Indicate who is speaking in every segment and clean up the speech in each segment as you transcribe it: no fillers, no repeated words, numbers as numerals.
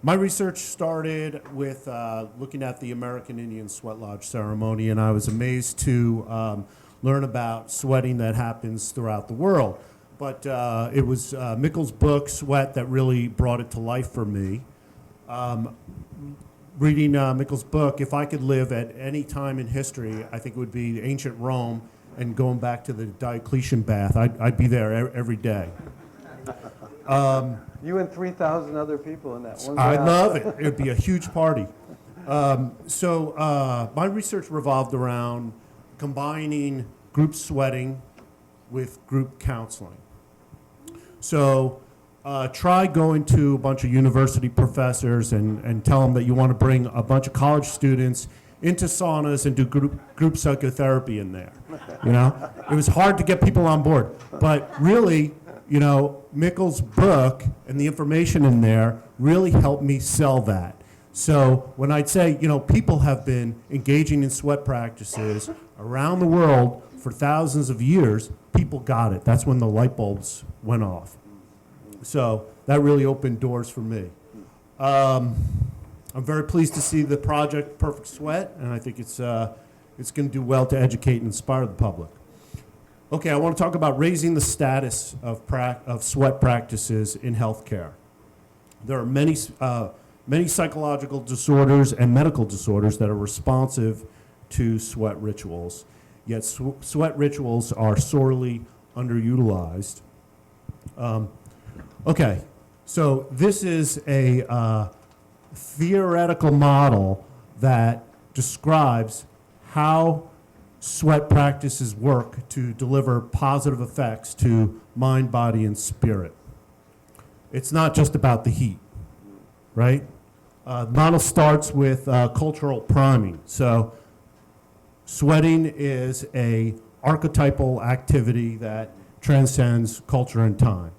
Speaker 1: My research started with looking at the American Indian Sweat Lodge ceremony, and I was amazed to learn about sweating that happens throughout the world. But it was Mickle's book, Sweat, that really brought it to life for me. Reading Mickle's book, if I could live at any time in history, I think it would be ancient Rome and going back to the Diocletian bath. I'd be there every day.
Speaker 2: You and 3,000 other people in that one.
Speaker 1: I'd love it. It would be a huge party. So my research revolved around combining group sweating with group counseling. So try going to a bunch of university professors and tell them that you want to bring a bunch of college students into saunas and do group psychotherapy in there. You know, it was hard to get people on board, but really, you know, Mickle's book and the information in there really helped me sell that. So when I'd say, you know, people have been engaging in sweat practices around the world for thousands of years, people got it. That's when the light bulbs went off. So that really opened doors for me. I'm very pleased to see the project Perfect Sweat, and I think it's going to do well to educate and inspire the public. Okay, I want to talk about raising the status of sweat practices in healthcare. There are many psychological disorders and medical disorders that are responsive to sweat rituals, yet sweat rituals are sorely underutilized. Okay, so this is a theoretical model that describes how sweat practices work to deliver positive effects to mind, body, and spirit. It's not just about the heat, right? The model starts with cultural priming. So sweating is a archetypal activity that transcends culture and time.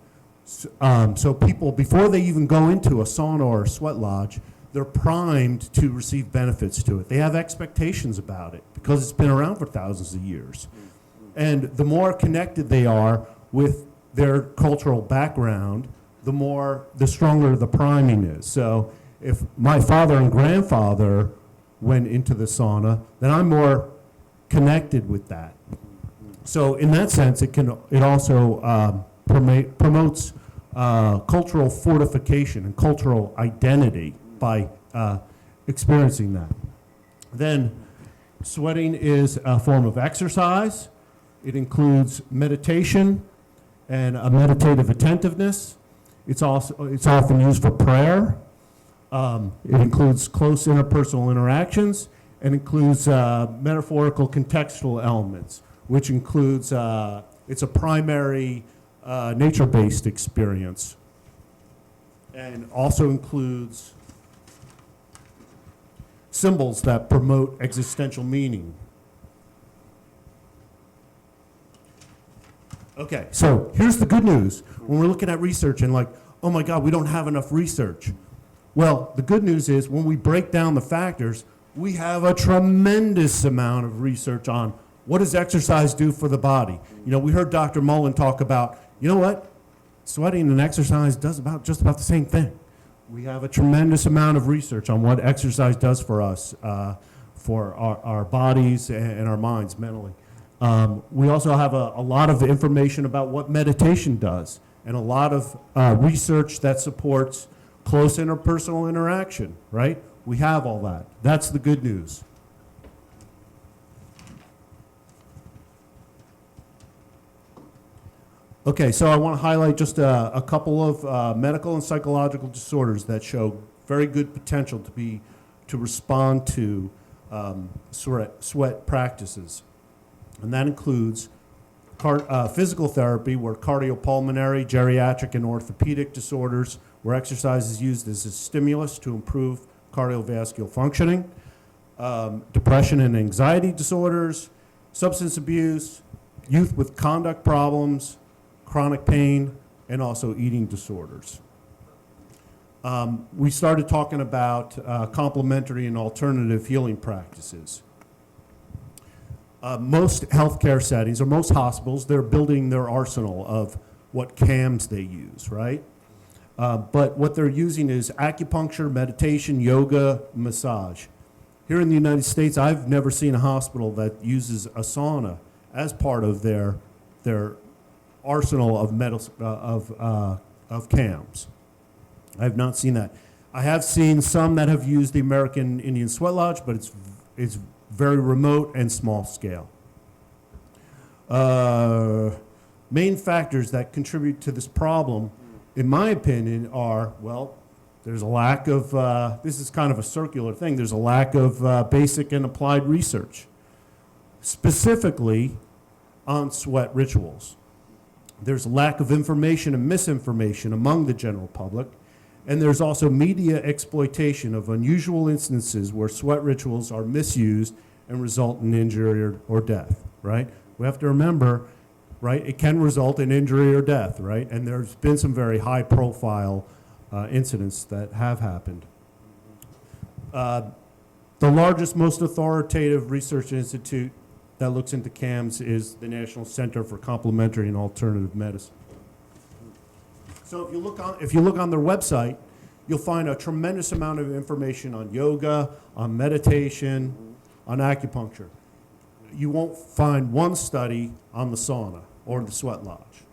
Speaker 1: So people, before they even go into a sauna or a sweat lodge, they're primed to receive benefits to it. They have expectations about it because it's been around for thousands of years. And the more connected they are with their cultural background, the stronger the priming is. So if my father and grandfather went into the sauna, then I'm more connected with that. So in that sense, it also promotes cultural fortification and cultural identity by experiencing that. Then sweating is a form of exercise. It includes meditation and a meditative attentiveness. It's often used for prayer. It includes close interpersonal interactions and includes metaphorical contextual elements, which includes it's a primary nature-based experience, and also includes symbols that promote existential meaning. Okay, so here's the good news. When we're looking at research and like, oh my God, we don't have enough research. Well, the good news is when we break down the factors, we have a tremendous amount of research on what does exercise do for the body. You know, we heard Dr. Mullen talk about, you know what? Sweating and exercise does just about the same thing. We have a tremendous amount of research on what exercise does for us, for our bodies and our minds mentally. We also have a lot of information about what meditation does and a lot of research that supports close interpersonal interaction, right? We have all that. That's the good news. Okay, so I want to highlight just a couple of medical and psychological disorders that show very good potential to respond to sweat practices. And that includes physical therapy, where cardiopulmonary, geriatric, and orthopedic disorders, where exercise is used as a stimulus to improve cardiovascular functioning, depression and anxiety disorders, substance abuse, youth with conduct problems, chronic pain, and also eating disorders. We started talking about complementary and alternative healing practices. Most healthcare settings, or most hospitals, they're building their arsenal of what CAMs they use, right? But what they're using is acupuncture, meditation, yoga, massage. Here in the United States, I've never seen a hospital that uses a sauna as part of their arsenal of CAMs. I have not seen that. I have seen some that have used the American Indian Sweat Lodge, but it's very remote and small scale. Main factors that contribute to this problem, in my opinion, are, well, there's a lack of, this is kind of a circular thing, there's a lack of basic and applied research, specifically on sweat rituals. There's a lack of information and misinformation among the general public, and there's also media exploitation of unusual instances where sweat rituals are misused and result in injury or death, right? We have to remember, right, it can result in injury or death, right? And there's been some very high-profile incidents that have happened. The largest, most authoritative research institute that looks into CAMs is the National Center for Complementary and Alternative Medicine. So if you look on their website, you'll find a tremendous amount of information on yoga, on meditation, on acupuncture. You won't find one study on the sauna or the sweat lodge.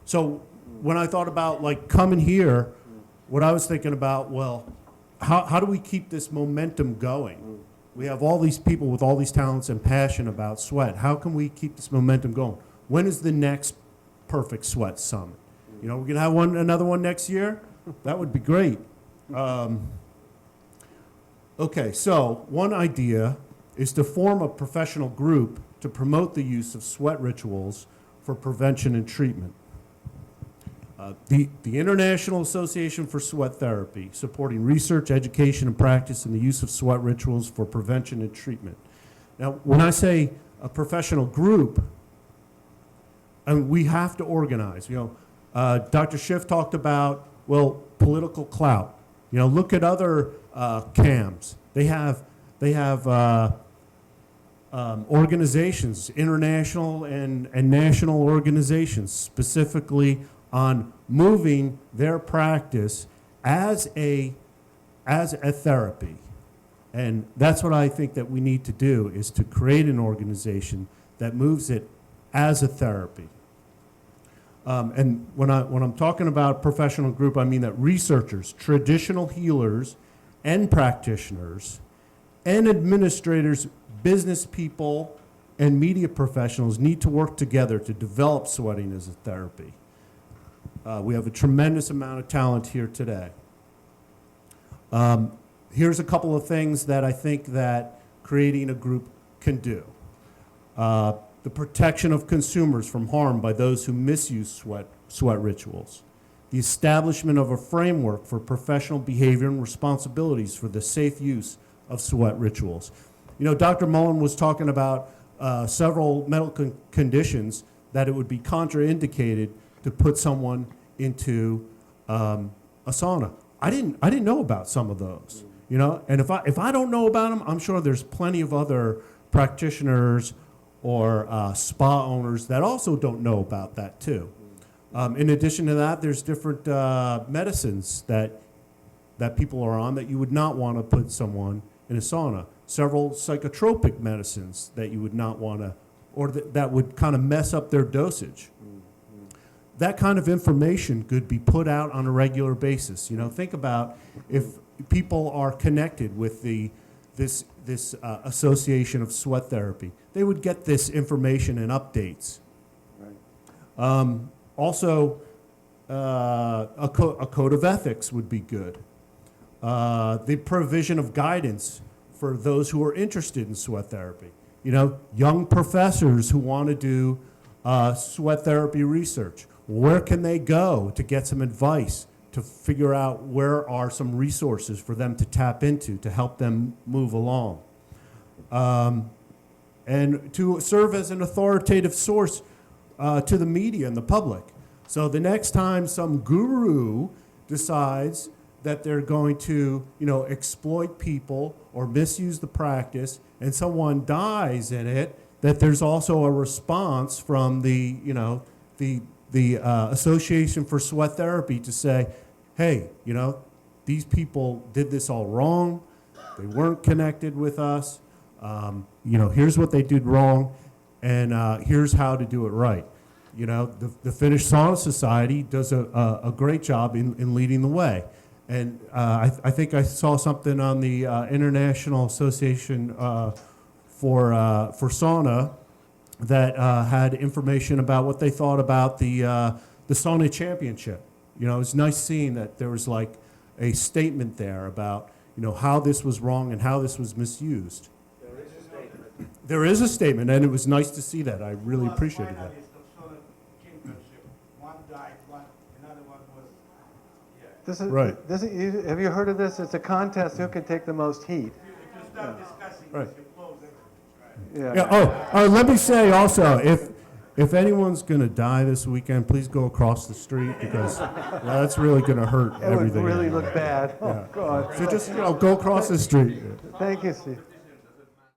Speaker 1: So when I thought about like coming here, what I was thinking about, well, how do we keep this momentum going? We have all these people with all these talents and passion about sweat. How can we keep this momentum going? When is the next Perfect Sweat Summit? You know, we're gonna have another one next year? That would be great. Okay, so one idea is to form a professional group to promote the use of sweat rituals for prevention and treatment. The International Association for Sweat Therapy, supporting research, education, and practice in the use of sweat rituals for prevention and treatment. Now, when I say a professional group, I mean, we have to organize. You know, Dr. Schiff talked about, well, political clout. You know, look at other CAMs. They have organizations, international and national organizations, specifically on moving their practice as a therapy. And that's what I think that we need to do, is to create an organization that moves it as a therapy. And when I'm talking about professional group, I mean that researchers, traditional healers, and practitioners, and administrators, business people, and media professionals need to work together to develop sweating as a therapy. We have a tremendous amount of talent here today. Here's a couple of things that I think that creating a group can do. The protection of consumers from harm by those who misuse sweat rituals. The establishment of a framework for professional behavior and responsibilities for the safe use of sweat rituals. You know, Dr. Mullen was talking about several medical conditions that it would be contraindicated to put someone into a sauna. I didn't know about some of those, you know, and if I don't know about them, I'm sure there's plenty of other practitioners or spa owners that also don't know about that too. In addition to that, there's different medicines that people are on that you would not want to put someone in a sauna. Several psychotropic medicines that you would not want to, or that would kind of mess up their dosage. That kind of information could be put out on a regular basis. You know, think about if people are connected with this association of sweat therapy, they would get this information and updates. Right. Also, a code of ethics would be good. The provision of guidance for those who are interested in sweat therapy. You know, young professors who want to do sweat therapy research. Where can they go to get some advice, to figure out where are some resources for them to tap into to help them move along? And to serve as an authoritative source to the media and the public. So the next time some guru decides that they're going to, you know, exploit people or misuse the practice and someone dies in it, that there's also a response from the, you know, the the Association for Sweat Therapy to say, hey, you know, these people did this all wrong. They weren't connected with us. You know, here's what they did wrong, and here's how to do it right. You know, the Finnish Sauna Society does a great job in leading the way. And I think I saw something on the International Association for Sauna that had information about what they thought about the Sauna Championship. You know, it's nice seeing that there was like a statement there about, you know, how this was wrong and how this was misused.
Speaker 3: There is a statement.
Speaker 1: There is a statement, and it was nice to see that. I really appreciated that.
Speaker 3: One died, another one was, yeah.
Speaker 2: This is,
Speaker 1: Right.
Speaker 2: have you heard of this? It's a contest who can take the most heat.
Speaker 3: If you start discussing
Speaker 1: Right.
Speaker 3: this, you close everything, right?
Speaker 2: Yeah.
Speaker 1: Yeah. Oh, let me say also, if anyone's going to die this weekend, please go across the street because that's really going to hurt
Speaker 2: It would
Speaker 1: everything.
Speaker 2: really look bad. Oh, God.
Speaker 1: So just, you know, go across the street.
Speaker 2: Thank you, Steve.